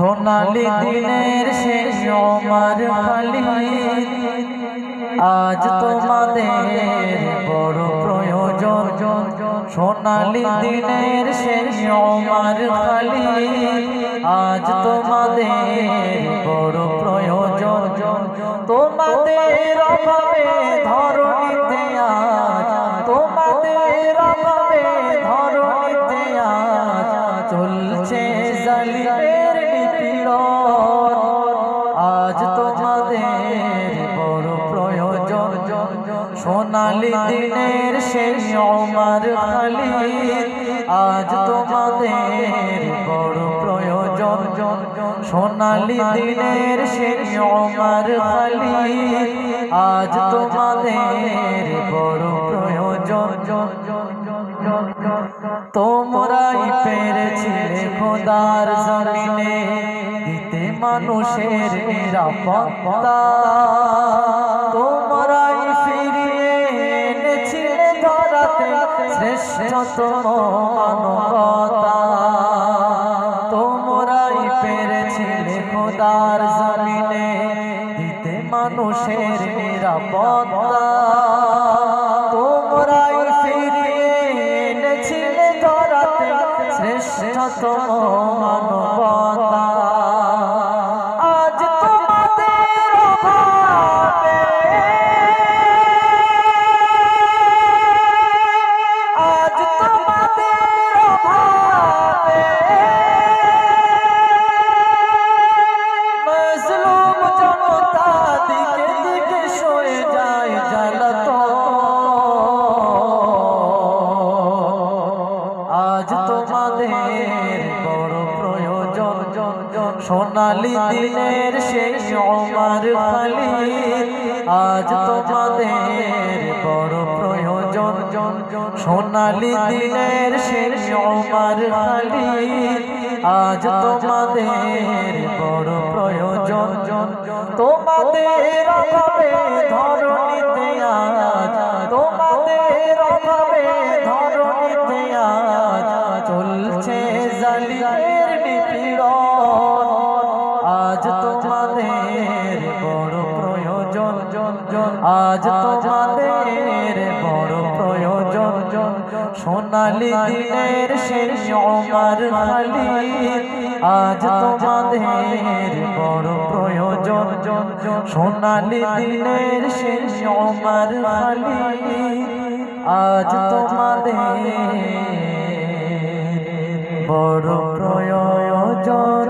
সোনালি দিনের শেষ আমার খালি আজ তোমাদের বড় প্রয়োজন। সোনালি দিনের শেষ আমার খালি আজ তোমাদের বড় প্রয়োজন। তোমাদের অভাবে ধরণীতে আজ, তোমাদের অভাবে ধরণীতে আজ চলছে জালিমের নিপীড়ন। আজ তোমাদের বড় প্রয়োজন। সোনালি দিনের শেষ আমার খালি আজ তোমাদের বড় প্রয়োজন। সোনালি দিনের শেষ আমার খালি আজ তোমাদের বড় প্রয়োজন। তোমরাই পেরেছিলে খোদার জমিনে দিতে মানুষের নিরাপত্তা। তোমরাই ফিরিয়ে এনেছিলে ধরাতে শ্রেষ্ঠতম মানবতা। তোমরাই পেরেছিলে খোদার জমিনে দিতে মানুষের নিরাপত্তা। তোমরাই ফিরিয়ে এনেছিলে ধরাতে শ্রেষ্ঠতম মানবতা। আজ তোমাদের অভাবে, আজ তোমাদের অভাবে মজলুম জনতা দিকে দিকে সয়ে যায় জ্বালাতন। আজ তোমাদের বড় প্রয়োজন। সোনালি দিনের শেষ আমার খালি আজ তোমাদের বড় প্রয়োজন। সোনালি দিনের শেষ আমার খালি আজ তোমাদের বড় প্রয়োজন। তোমাদের অভাবে ধরণীতে আজ, তোমাদের অভাবে ধরণীতে আজ চলছে জালিমের নিপীড়ন। আজ তোমাদের বড় প্রয়োজন। আজ তোমাদের বড় প্রয়োজন। সোনালি দিনের শেষ আমার খালি আজ তোমাদের বড় প্রয়োজন। সোনালি দিনের শেষ আমার খালি আজ তোমাদের বড় প্রয়োজন।